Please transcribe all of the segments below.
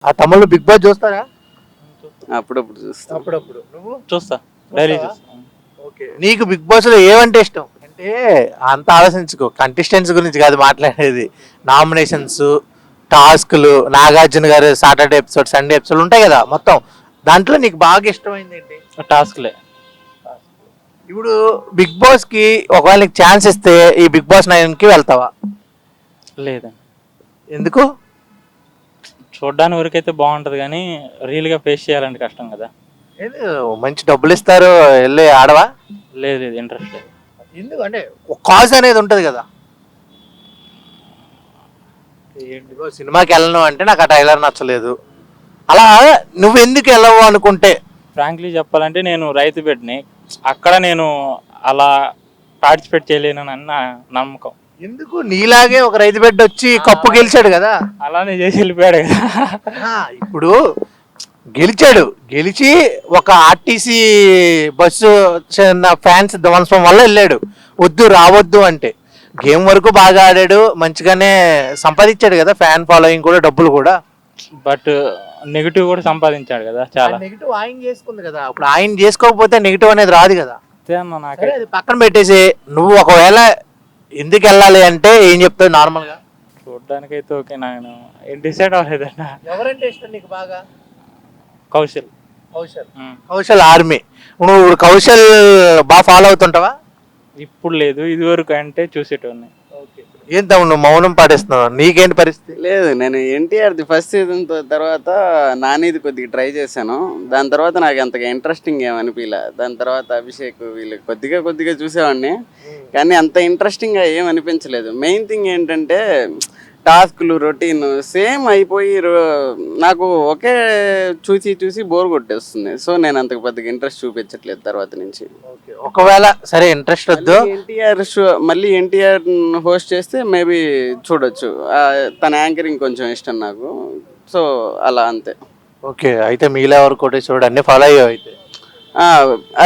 ఆ తమిళ్లో big boss చూస్తారా? అప్పుడప్పుడు చూస్తాం. అప్పుడప్పుడు. నువ్వు చూస్తా, డైలీ చూస్తావా? చూస్తా. ఓకే. నీకు బిగ్ బాస్ లో ఏమంటే ఇష్టం? అంటే అంత ఆలోచించుకో, కంటెస్టెంట్స్ గురించి కాదు మాట్లాడేది. నామినేషన్స్, టాస్క్లు, నాగార్జున గారు సాటర్డే ఎపిసోడ్, సండే ఎపిసోడ్ ఉంటాయి కదా మొత్తం. దాంట్లో నీకు బాగా ఇష్టమైంది ఏంటి? టాస్క్లే. ఇప్పుడు బిగ్ బాస్ కి ఒకవేళ నీకు ఛాన్స్ ఇస్తే ఈ బిగ్ బాస్ 9 కి వెళ్తావా? లేదండి, ఎందుకు? చూడ్డానికి వరకైతే బాగుంటది కానీ రియల్ గా ఫేస్ చేయాలంటే కష్టం కదా. ఏంది, మంచి డబ్బులు ఇస్తారు వెళ్ళి ఆడవా? లేదు లేదు, ఇంట్రెస్ట్ లేదు. ఎందుకు అంటే ఒక కాజ్ అనేది ఉంటది కదా. ఏంటిగో సినిమాకి వెళ్ళను అంటే నాకు ఆ ట్రైలర్ నచ్చలేదు, అలా నువ్వు ఎందుకు వెళ్ళవు అనుకుంటే? ఫ్రాంక్లీ చెప్పాలంటే నేను రైతు బిడ్డని, అక్కడ నేను అలా పార్టిసిపేట్ చేయలేనని నా నమ్మకం. ఎందుకు? నీలాగే ఒక రైతు బిడ్డ వచ్చి కప్పు గెలిచాడు కదా. అలానే చేసి వెళ్ళిపోయాడు కదా. ఇప్పుడు గెలిచాడు, గెలిచి ఒక ఆర్టీసీ బస్సు ఫ్యాన్స్ ధ్వంసం వల్ల వెళ్ళాడు. వద్దు రావద్దు అంటే గేమ్ వరకు బాగా ఆడాడు, మంచిగానే సంపాదించాడు కదా, ఫ్యాన్ ఫాలోయింగ్ కూడా, డబ్బులు కూడా. బట్ నెగిటివ్ కూడా సంపాదించాడు కదా చాలా. నెగిటివ్ ఆయన చేసుకుంది కదా, ఇప్పుడు ఆయన చేసుకోకపోతే నెగిటివ్ అనేది రాదు కదా. అంతే అన్న, నాకే అది పక్కన పెట్టేసి నువ్వు ఒకవేళ ఎందుకు వెళ్ళాలి అంటే ఏం చెప్తావు నార్మల్ గా? చూడ్డానికైతే ఓకే, నేను ఏం డిసైడ్ అవ్వలేదన్న. ఎవరంటే ఇష్టం నీకు బాగా? కౌశల్. కౌశల్ ఆర్మీ. నువ్వు ఇప్పుడు కౌశల్ బాగా ఫాలో అవుతుంటావా? ఇప్పుడు లేదు, ఇది వరకు అంటే చూసేటోన్ని. ఏం తమ్ముడు నువ్వు మౌనం పాటిస్తున్నావు, నీకేంటి పరిస్థితి? లేదు, నేను ఎన్టీఆర్ది ఫస్ట్ సీజన్ తర్వాత నానిది కొద్దిగా ట్రై చేశాను. దాని తర్వాత నాకు అంతగా ఇంట్రెస్టింగ్ ఏమనిపించలే. దాని తర్వాత అభిషేక్ వీళ్ళు కొద్దిగా చూసేవాడిని, కానీ అంత ఇంట్రెస్టింగ్గా ఏం అనిపించలేదు. మెయిన్ థింగ్ ఏంటంటే టాస్క్లు రొటీన్ సేమ్ అయిపోయి నాకు ఒకే చూసి బోర్ కొట్టేస్తుంది. సో నేను అంతకు పెద్దగా ఇంట్రెస్ట్ చూపించట్లేదు తర్వాత నుంచి. ఒకవేళ సరే ఇంట్రెస్ట్ వద్దు, ఎన్టీఆర్ షో మళ్ళీ ఎన్టీఆర్ హోస్ట్ చేస్తే మేబీ చూడొచ్చు. తన యాంకరింగ్ కొంచెం ఇష్టం నాకు, సో అలా అంతే. ఓకే. అయితే మీలా ఎవరు కోటేశ్వరుడు అన్ని ఫాలో అయ్యావు అయితే?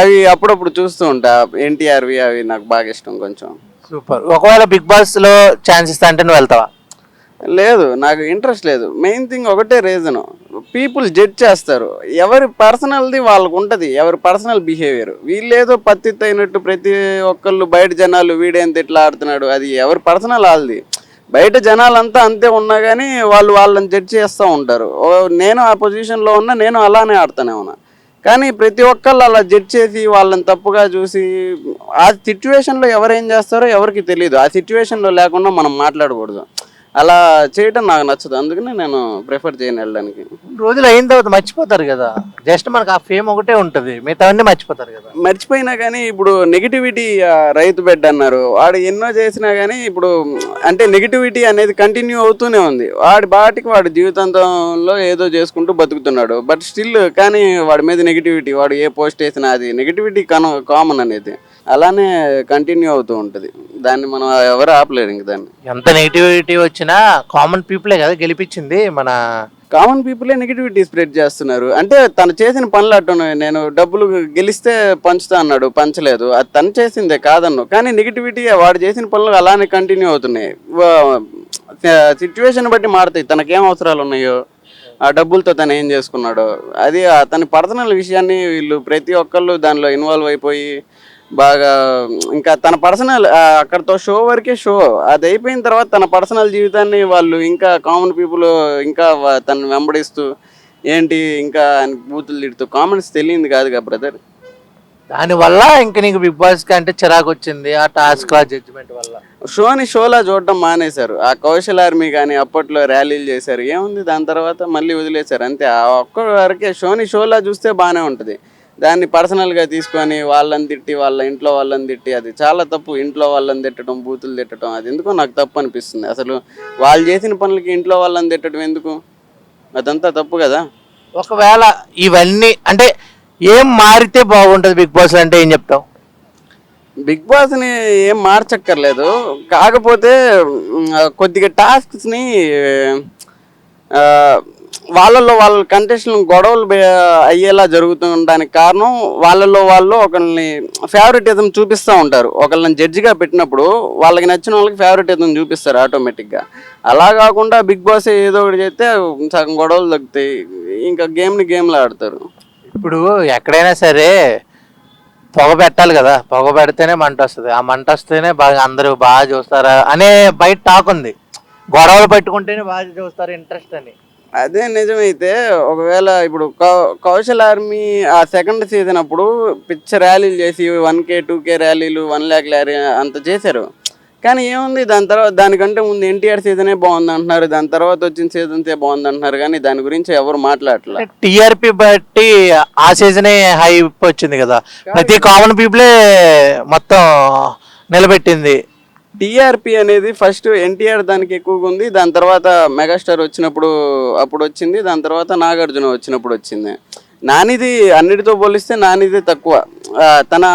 అవి అప్పుడప్పుడు చూస్తూ ఉంటా, ఎన్టీఆర్వి అవి నాకు బాగా ఇష్టం కొంచెం. సూపర్. ఒకవేళ బిగ్ బాస్ లో ఛాన్స్ ఇస్తా అంటే నువ్వు వెళ్తావా? లేదు, నాకు ఇంట్రెస్ట్ లేదు. మెయిన్ థింగ్ ఒకటే రీజను, పీపుల్ జడ్జ్ చేస్తారు. ఎవరి పర్సనల్ది వాళ్ళకు ఉంటుంది, ఎవరి పర్సనల్ బిహేవియర్. వీళ్ళేదో పత్తిత్ అయినట్టు ప్రతి ఒక్కళ్ళు బయట జనాలు వీడేంత ఇట్లా ఆడుతున్నాడు, అది ఎవరి పర్సనల్ వాళ్ళది. బయట జనాలంతా అంతే ఉన్నా కానీ వాళ్ళని జడ్జ్ చేస్తూ ఉంటారు. నేను ఆ పొజిషన్లో ఉన్నా, నేను అలానే ఆడుతూనే ఉన్నా. కానీ ప్రతి ఒక్కళ్ళు అలా జడ్జ్ చేసి వాళ్ళని తప్పుగా చూసి ఆ సిచ్యువేషన్లో ఎవరేం చేస్తారో ఎవరికి తెలియదు. ఆ సిచ్యువేషన్లో లేకుండా మనం మాట్లాడకూడదు. అలా చేయటం నాకు నచ్చదు, అందుకని నేను ప్రిఫర్ చేయను వెళ్ళడానికి. రోజులు అయిన తర్వాత మర్చిపోతారు కదా, జస్ట్ మనకు ఆ ఫేమ్ ఒకటే ఉంటుంది, మిగతావన్నీ మర్చిపోతారు కదా. మర్చిపోయినా కానీ ఇప్పుడు నెగిటివిటీ, రైతు బెడ్ అన్నారు, వాడు ఎన్నో చేసినా కానీ ఇప్పుడు అంటే నెగిటివిటీ అనేది కంటిన్యూ అవుతూనే ఉంది. వాడి జీవితాంతంలో ఏదో చేసుకుంటూ బతుకుతున్నాడు. బట్ స్టిల్ కానీ వాడి మీద నెగిటివిటీ, వాడు ఏ పోస్ట్ వేసినా అది నెగిటివిటీ కామన్ అనేది అలానే కంటిన్యూ అవుతూ ఉంటుంది. దాన్ని మనం ఎవరు ఆపలేరు. ఇంక దాన్ని ఎంత నెగిటివిటీ వచ్చినా కామన్ పీపులే కదా గెలిపించింది. మన కామన్ పీపులే నెగిటివిటీ స్ప్రెడ్ చేస్తున్నారు. అంటే తను చేసిన పనులు అట్టున్నాయి. నేను డబ్బులు గెలిస్తే పంచుతా అన్నాడు, పంచలేదు, అది తను చేసిందే కాదన్ను. కానీ నెగిటివిటీ వాడు చేసిన పనులు అలానే కంటిన్యూ అవుతున్నాయి. సిచ్యువేషన్ బట్టి మారుతాయి. తనకేం అవసరాలు ఉన్నాయో, ఆ డబ్బులతో తను ఏం చేసుకున్నాడో, అది తన పర్సనల్ విషయాన్ని వీళ్ళు ప్రతి ఒక్కళ్ళు దానిలో ఇన్వాల్వ్ అయిపోయి బాగా ఇంకా తన పర్సనల్ అక్కడతో షో వరకే షో. అది అయిపోయిన తర్వాత తన పర్సనల్ జీవితాన్ని వాళ్ళు ఇంకా కామన్ పీపుల్ ఇంకా తను వెంబడిస్తూ ఏంటి ఇంకా బూతులు తిడుతూ, కామెంట్స్ తెలియదు కాదుగా బ్రదర్. దానివల్ల ఇంక నీకు బిగ్ బాస్ అంటే చిరాకు వచ్చింది, ఆ టాస్క్ జడ్జిమెంట్ వల్ల షోలా చూడటం మానేశారు. ఆ కౌశల్ ఆర్మీ కానీ అప్పట్లో ర్యాలీలు చేశారు, ఏముంది, దాని తర్వాత మళ్ళీ వదిలేశారు అంతే. ఆ ఒక్క వరకే షోలా చూస్తే బాగానే ఉంటుంది. దాన్ని పర్సనల్గా తీసుకొని వాళ్ళని తిట్టి, వాళ్ళ ఇంట్లో వాళ్ళని తిట్టి, అది చాలా తప్పు. ఇంట్లో వాళ్ళని తిట్టడం, బూతులు తిట్టడం, అది ఎందుకో నాకు తప్పు అనిపిస్తుంది. అసలు వాళ్ళు చేసిన పనులకి ఇంట్లో వాళ్ళని తిట్టడం ఎందుకు, అదంతా తప్పు కదా. ఒకవేళ ఇవన్నీ అంటే ఏం మారితే బాగుంటుంది బిగ్ బాస్ అంటే ఏం చెప్తావు? బిగ్ బాస్ని ఏం మార్చక్కర్లేదు, కాకపోతే కొద్దిగా టాస్క్స్ని వాళ్ళల్లో వాళ్ళ కంటెస్ట్లు గొడవలు అయ్యేలా జరుగుతుండడానికి కారణం వాళ్ళల్లో వాళ్ళు ఒకరిని ఫేవరెటిజం చూపిస్తూ ఉంటారు. ఒకళ్ళని జడ్జిగా పెట్టినప్పుడు వాళ్ళకి నచ్చిన వాళ్ళకి ఫేవరెటిజం చూపిస్తారు ఆటోమేటిక్గా. అలా కాకుండా బిగ్ బాస్ ఏదో ఒకటి చేస్తే సగం గొడవలు తగ్గుతాయి, ఇంకా గేమ్లో ఆడతారు. ఇప్పుడు ఎక్కడైనా సరే పొగ పెట్టాలి కదా, పొగ పెడితేనే మంట వస్తుంది, ఆ మంట వస్తేనే బాగా అందరూ బాగా చూస్తారా అనే బయట టాక్ ఉంది. గొడవలు పెట్టుకుంటేనే బాగా చూస్తారు ఇంట్రెస్ట్ అని. అదే నిజమైతే ఒకవేళ ఇప్పుడు కౌశల్ ఆర్మీ ఆ సెకండ్ సీజన్ అప్పుడు పిచ్చ ర్యాలీలు చేసి 1K 2K ర్యాలీలు 1 lakh ర్యాలీ అంత చేశారు. కానీ ఏముంది దాని తర్వాత, దానికంటే ముందు ఎన్టీఆర్ సీజనే బాగుంది అంటున్నారు, దాని తర్వాత వచ్చిన సీజన్సే బాగుంది అంటున్నారు, కానీ దాని గురించి ఎవరు మాట్లాడట్లేదు. టీఆర్పీ బట్టి ఆ సీజనే హైప్ వచ్చింది కదా, ప్రతి కామన్ పీపులే మొత్తం నిలబెట్టింది. టీఆర్పీ అనేది ఫస్ట్ ఎన్టీఆర్ దానికి ఎక్కువగా ఉంది, దాని తర్వాత మెగాస్టార్ వచ్చినప్పుడు అప్పుడు వచ్చింది, దాని తర్వాత నాగార్జున వచ్చినప్పుడు వచ్చింది. నానిది అన్నిటితో పోలిస్తే నానిది తక్కువ. తన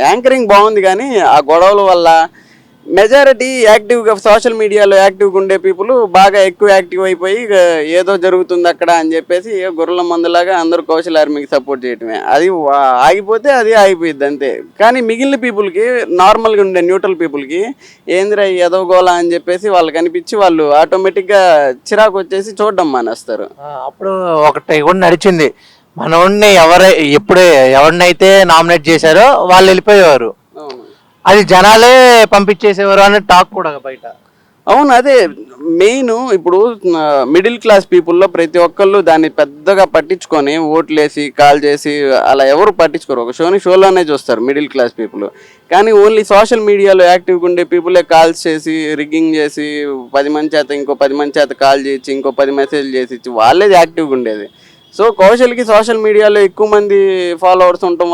యాంకరింగ్ బాగుంది, కానీ ఆ గొడవల వల్ల మెజారిటీ యాక్టివ్గా సోషల్ మీడియాలో యాక్టివ్గా ఉండే పీపుల్ బాగా ఎక్కువ యాక్టివ్ అయిపోయి ఏదో జరుగుతుంది అక్కడ అని చెప్పేసి గొర్రెల మందులాగా అందరూ కౌశల్ ఆర్మీకి సపోర్ట్ చేయటమే. అది ఆగిపోతే అది ఆగిపోయింది అంతే. కానీ మిగిలిన పీపుల్కి, నార్మల్గా ఉండే న్యూట్రల్ పీపుల్కి ఏందిరా ఎదవగోళ అని చెప్పేసి వాళ్ళకి అనిపించి వాళ్ళు ఆటోమేటిక్గా చిరాకు వచ్చేసి చూడడం మానేస్తారు. అప్పుడు ఒకటి కూడా నడిచింది, మనోడిని ఎవరినైతే నామినేట్ చేశారో వాళ్ళు వెళ్ళిపోయేవారు, అది జనాలే పంపించేసేవారు అనే టాక్ కూడా బయట. అవును, అదే మెయిన్. ఇప్పుడు మిడిల్ క్లాస్ పీపుల్లో ప్రతి ఒక్కళ్ళు దాన్ని పెద్దగా పట్టించుకొని ఓట్లేసి కాల్ చేసి అలా ఎవరు పట్టించుకోరు, ఒక షోలోనే చూస్తారు మిడిల్ క్లాస్ పీపుల్. కానీ ఓన్లీ సోషల్ మీడియాలో యాక్టివ్గా ఉండే పీపులే కాల్స్ చేసి రిగ్గింగ్ చేసి 10 మంది చేత ఇంకో 10 మంది చేత కాల్ చేసి ఇంకో 10 మెసేజ్లు చేసి ఇచ్చి వాళ్ళేది యాక్టివ్గా ఉండేది. సో కౌశల్కి సోషల్ మీడియాలో ఎక్కువ మంది ఫాలోవర్స్ ఉండటం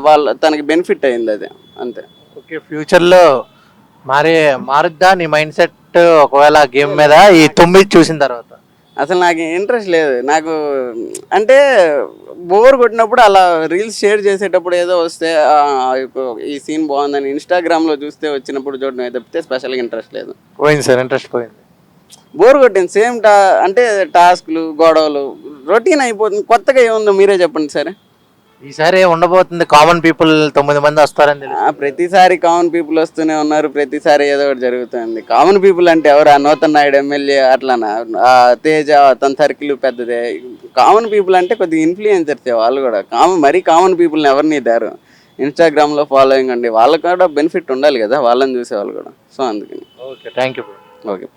వల్ల తనకి బెనిఫిట్ అయింది, అది అంతే. ఓకే, ఫ్యూచర్లో మారుద్దా నీ మైండ్ సెట్ ఒకవేళ గేమ్ మీద ఈ 9 చూసిన తర్వాత? అసలు నాకు ఇంట్రెస్ట్ లేదు. నాకు అంటే బోర్ కొట్టినప్పుడు అలా రీల్స్ షేర్ చేసేటప్పుడు ఏదో వస్తే ఈ సీన్ బాగుందని ఇన్స్టాగ్రామ్లో చూస్తే వచ్చినప్పుడు చూడడం తప్పితే స్పెషల్గా ఇంట్రెస్ట్ లేదు. పోయింది సార్, ఇంట్రెస్ట్ పోయింది, బోర్ కొట్టింది. సేమ్ అంటే టాస్క్లు గొడవలు రొటీన్ అయిపోతుంది. కొత్తగా ఏముందో మీరే చెప్పండి సరే. ఈసారి ఉండబోతుంది కామన్ పీపుల్ 9 మంది వస్తారని తెలుసు. ప్రతిసారి కామన్ పీపుల్ వస్తూనే ఉన్నారు, ప్రతిసారి ఏదో ఒకటి జరుగుతుంది. కామన్ పీపుల్ అంటే ఎవరు? నూతన్ నాయుడు ఎమ్మెల్యే అట్లానా, తేజ తన సర్కిల్ పెద్దదే. కామన్ పీపుల్ అంటే కొద్దిగా ఇన్ఫ్లుయెన్సర్సే వాళ్ళు కూడా. మరీ కామన్ పీపుల్ని ఎవరిని దారు ఇన్స్టాగ్రామ్లో ఫాలోయింగ్ అండి, వాళ్ళకు కూడా బెనిఫిట్ ఉండాలి కదా వాళ్ళని చూసేవాళ్ళు కూడా. సో అందుకని ఓకే, థ్యాంక్ యూ. ఓకే.